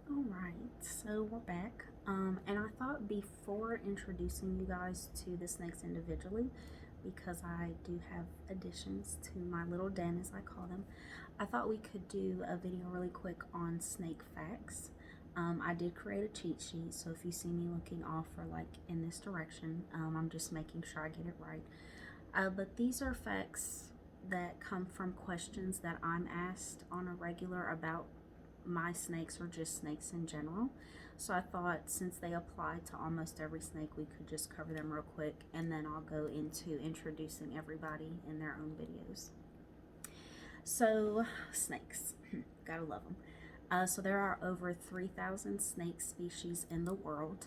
All right, so we're back. And I thought before introducing you guys to the snakes individually, because I do have additions to my little den, as I call them, I thought we could do a video really quick on snake facts. I did create a cheat sheet, so if you see me looking off or like in this direction, I'm just making sure I get it right. But these are facts that come from questions that I'm asked on a regular about my snakes or just snakes in general. So I thought since they apply to almost every snake, we could just cover them real quick and then I'll go into introducing everybody in their own videos. So, snakes, gotta love them. So there are over 3,000 snake species in the world.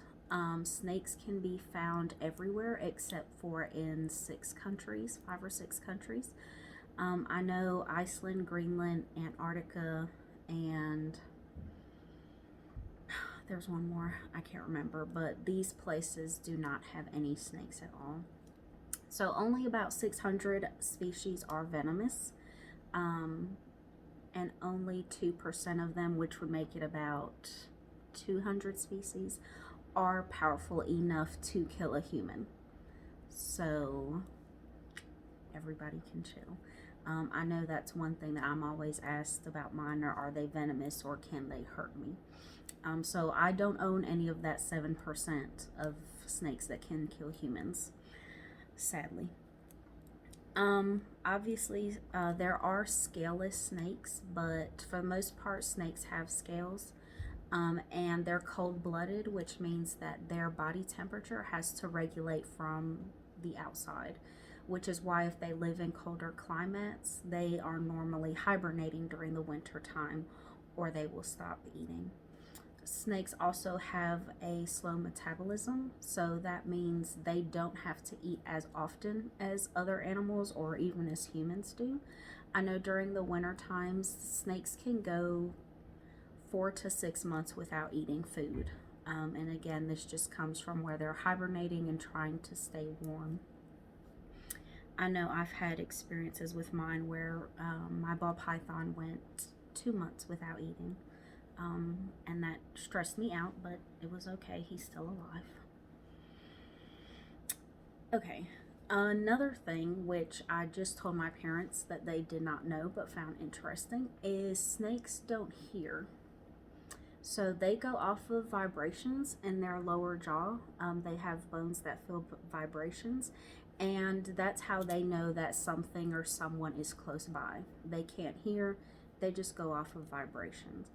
Snakes can be found everywhere except for in 6 countries, 5 or 6 countries. I know Iceland, Greenland, Antarctica, and there's one more, I can't remember, but these places do not have any snakes at all. So only about 600 species are venomous, and only 2% of them, which would make it about 200 species, are powerful enough to kill a human. So everybody can chill. I know that's one thing that I'm always asked about mine, or are they venomous or can they hurt me? So I don't own any of that 7% of snakes that can kill humans, sadly. Obviously, there are scaleless snakes, but for the most part, snakes have scales. And they're cold-blooded, which means that their body temperature has to regulate from the outside, which is why if they live in colder climates, they are normally hibernating during the winter time, or they will stop eating. Snakes also have a slow metabolism, so that means they don't have to eat as often as other animals or even as humans do. I know during the winter times, snakes can go 4 to 6 months without eating food. And again, this just comes from where they're hibernating and trying to stay warm. I know I've had experiences with mine where my ball python went 2 months without eating. And that stressed me out, but it was okay. He's still alive. Okay, another thing which I just told my parents that they did not know but found interesting is snakes don't hear. So they go off of vibrations in their lower jaw. They have bones that feel vibrations, and that's how they know that something or someone is close by. They can't hear, they just go off of vibrations.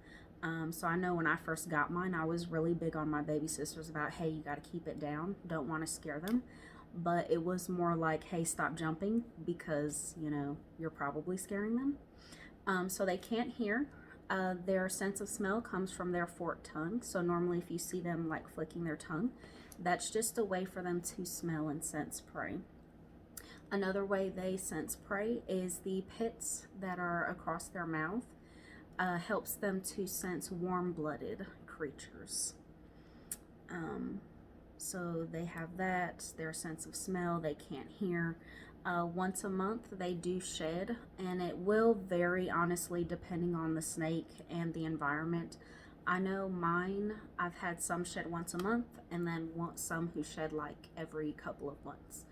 So I know when I first got mine, I was really big on my baby sisters about, hey, you got to keep it down. Don't want to scare them. But it was more like, hey, stop jumping because, you're probably scaring them. So they can't hear. Their sense of smell comes from their forked tongue. So normally if you see them like flicking their tongue, that's just a way for them to smell and sense prey. Another way they sense prey is the pits that are across their mouth. Helps them to sense warm-blooded creatures. So they have that, their sense of smell, they can't hear. Once a month they do shed, and it will vary honestly depending on the snake and the environment. I know mine, I've had some shed once a month, and then some who shed like every couple of months.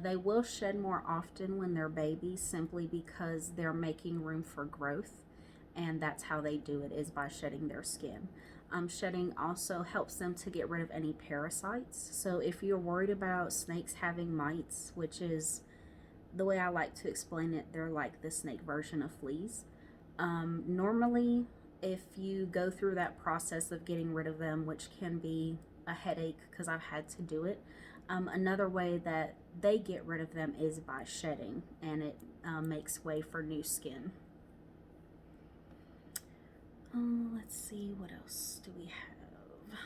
They will shed more often when they're babies simply because they're making room for growth, and that's how they do it, is by shedding their skin. Shedding also helps them to get rid of any parasites. So if you're worried about snakes having mites, which is the way I like to explain it, they're like the snake version of fleas. Normally, if you go through that process of getting rid of them, which can be a headache because I've had to do it, another way that they get rid of them is by shedding, and it makes way for new skin. Let's see, what else do we have?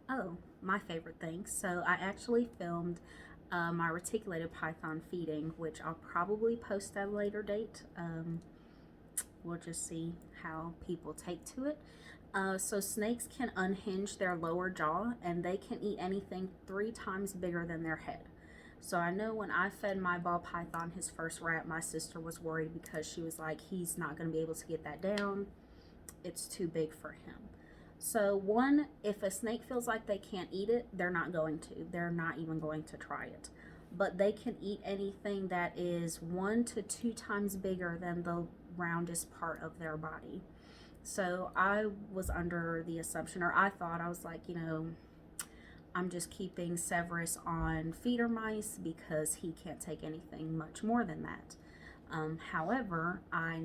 Oh, my favorite thing. So I actually filmed my reticulated python feeding, which I'll probably post at a later date. We'll just see how people take to it. So snakes can unhinge their lower jaw, and they can eat anything 3 times bigger than their head. So I know when I fed my ball python his first rat, my sister was worried because she was like, he's not going to be able to get that down. it's too big for him. So one, if a snake feels like they can't eat it, they're not going to. They're not even going to try it. But they can eat anything that is 1 to 2 times bigger than the roundest part of their body. So I was under the assumption, or I thought, I was like, you know, I'm just keeping Severus on feeder mice because he can't take anything much more than that. However, I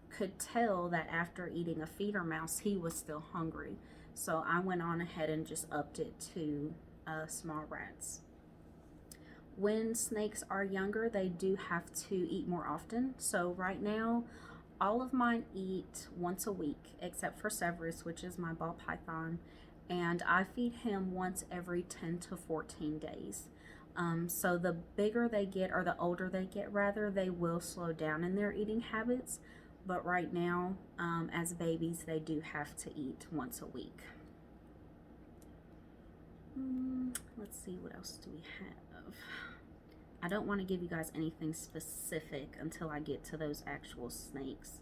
could tell that after eating a feeder mouse, he was still hungry. So I went on ahead and just upped it to small rats. When snakes are younger, they do have to eat more often. So right now, all of mine eat once a week, except for Severus, which is my ball python, and I feed him once every 10 to 14 days. So the bigger they get, or the older they get rather, they will slow down in their eating habits. But right now, as babies, they do have to eat once a week. Let's see, what else do we have? I don't want to give you guys anything specific until I get to those actual snakes.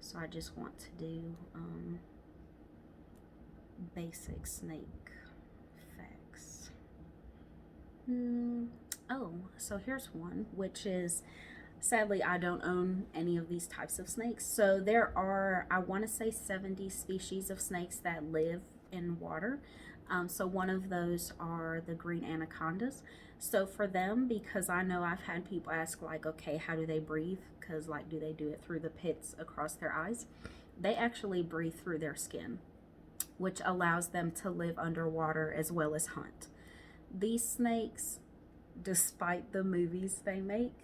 So I just want to do basic snake facts. Oh, so here's one, which is, sadly, I don't own any of these types of snakes. So there are, I want to say 70 species of snakes that live in water. So one of those are the green anacondas. So for them, because I know I've had people ask, like, okay, how do they breathe? Because, like, do they do it through the pits across their eyes? They actually breathe through their skin, which allows them to live underwater as well as hunt. These snakes, despite the movies they make,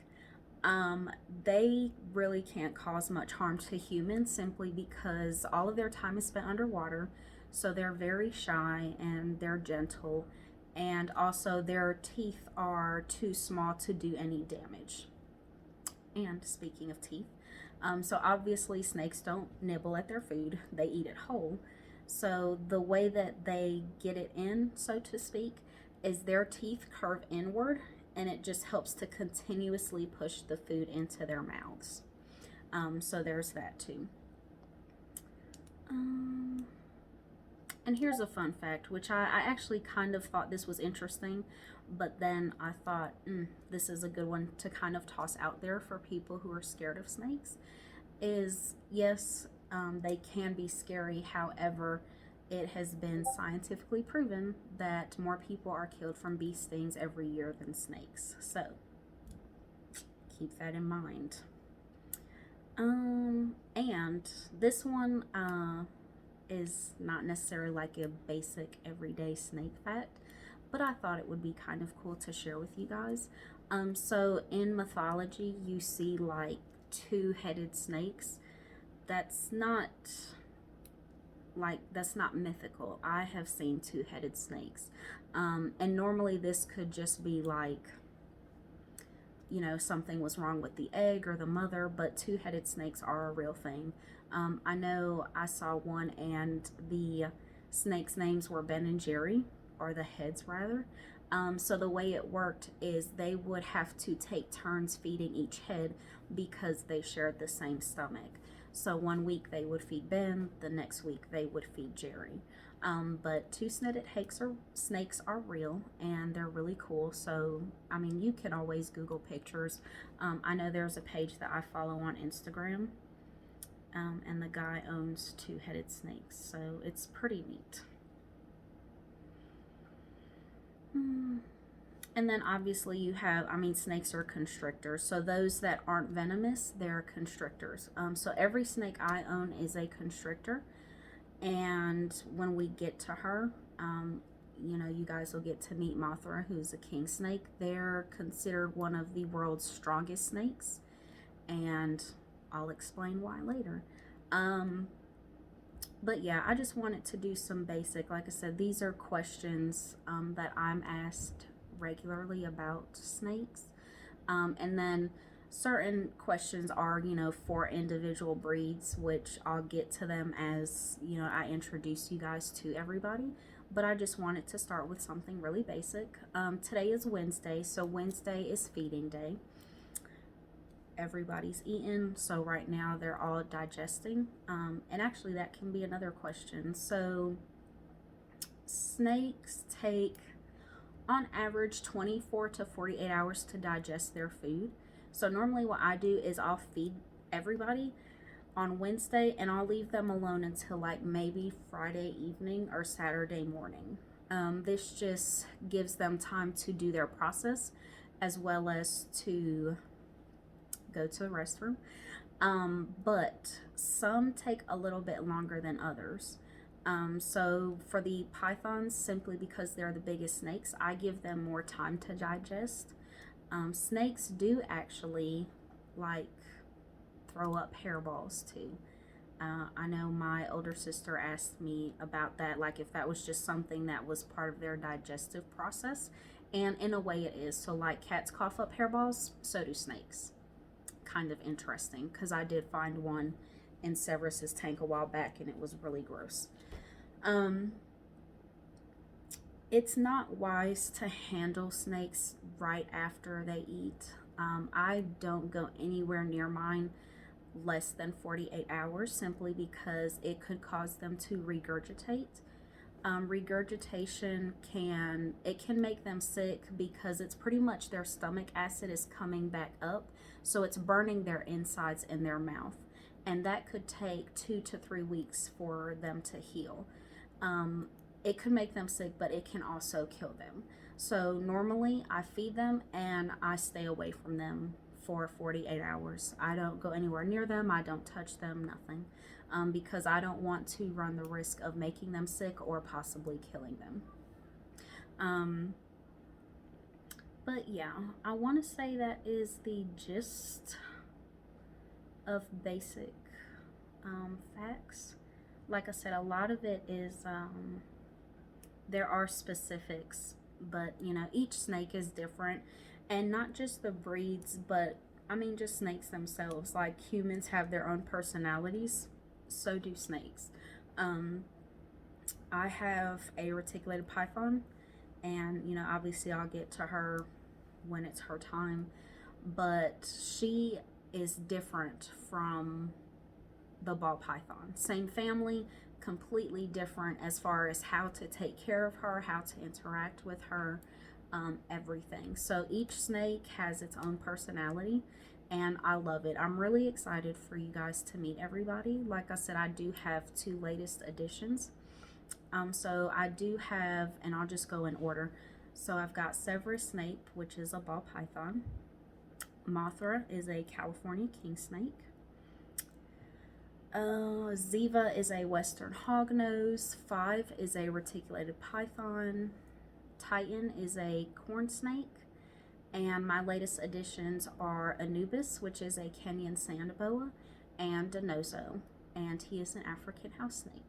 they really can't cause much harm to humans simply because all of their time is spent underwater. So they're very shy and they're gentle, and also their teeth are too small to do any damage. And speaking of teeth, so obviously snakes don't nibble at their food, they eat it whole. So the way that they get it in, so to speak, is their teeth curve inward, and it just helps to continuously push the food into their mouths. So there's that too. And here's a fun fact, which I actually kind of thought this was interesting, but then I thought, this is a good one to kind of toss out there for people who are scared of snakes, is yes, they can be scary. However, it has been scientifically proven that more people are killed from bee stings every year than snakes. So keep that in mind. And this one, is not necessarily like a basic everyday snake fact, but I thought it would be kind of cool to share with you guys. So in mythology, you see like two-headed snakes. That's not mythical. I have seen two-headed snakes. And normally this could just be like, you know, something was wrong with the egg or the mother, but two-headed snakes are a real thing. I know I saw one and the snakes' names were Ben and Jerry, or the heads rather. So the way it worked is they would have to take turns feeding each head because they shared the same stomach. So one week they would feed Ben, the next week they would feed Jerry. But two-headed snakes are real, and they're really cool. So, I mean, you can always Google pictures. I know there's a page that I follow on Instagram, and the guy owns two-headed snakes, so it's pretty neat. And then obviously you have, I mean, snakes are constrictors. So those that aren't venomous, they're constrictors. So every snake I own is a constrictor. And when we get to her, you know, you guys will get to meet Mothra, who's a king snake. They're considered one of the world's strongest snakes, and I'll explain why later. But yeah, I just wanted to do some basic, like I said, these are questions that I'm asked regularly about snakes. And then certain questions are, you know, for individual breeds, which I'll get to them as, you know, I introduce you guys to everybody. But I just wanted to start with something really basic. Today is Wednesday, so Wednesday is feeding day. everybody's eaten. So right now they're all digesting. And actually that can be another question. So snakes take on average 24 to 48 hours to digest their food. So normally what I do is I'll feed everybody on Wednesday and I'll leave them alone until like maybe Friday evening or Saturday morning. This just gives them time to do their process as well as to go to the restroom. But some take a little bit longer than others. So for the pythons, simply because they're the biggest snakes, I give them more time to digest. Snakes do actually like throw up hairballs too. I know my older sister asked me about that, like if that was just something that was part of their digestive process, and in a way it is. So like cats cough up hairballs, so do snakes. Kind of interesting, because I did find one in Severus's tank a while back and it was really gross. It's not wise to handle snakes right after they eat. I don't go anywhere near mine less than 48 hours simply because it could cause them to regurgitate. Regurgitation can make them sick because it's pretty much their stomach acid is coming back up, so it's burning their insides in their mouth, and that could take 2 to 3 weeks for them to heal. It could make them sick, but it can also kill them. So normally I feed them and I stay away from them for 48 hours. I don't go anywhere near them. I don't touch them, nothing, because I don't want to run the risk of making them sick or possibly killing them. But yeah, I want to say that is the gist of basic facts. Like I said, a lot of it is, there are specifics, but you know, each snake is different, and not just the breeds, but I mean just snakes themselves. Like humans have their own personalities, so do snakes. I have a reticulated python, and you know, obviously I'll get to her when it's her time, but she is different from the ball python. Same family, completely different as far as how to take care of her, how to interact with her, everything. So each snake has its own personality, and I love it. I'm really excited for you guys to meet everybody. Like I said, I do have 2 latest additions. So I do have, and I'll just go in order. So I've got Severus Snape, which is a ball python. Mothra is a California king snake. Ziva is a western hognose. 5 is a reticulated python. Titan is a corn snake. And my latest additions are Anubis, which is a Kenyan sand boa, and Denozo, and he is an African house snake.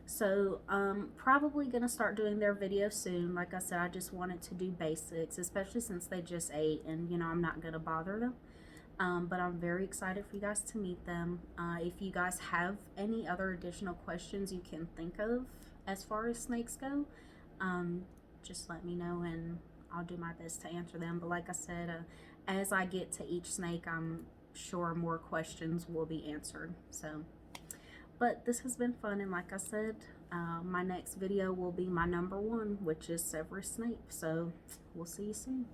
So probably gonna start doing their video soon. Like I said, I just wanted to do basics, especially since they just ate, and you know, I'm not gonna bother them. But I'm very excited for you guys to meet them. If you guys have any other additional questions you can think of as far as snakes go, just let me know and I'll do my best to answer them. But like I said, as I get to each snake, I'm sure more questions will be answered. So, but this has been fun, and like I said, my next video will be my number 1, which is Severus Snape. So we'll see you soon.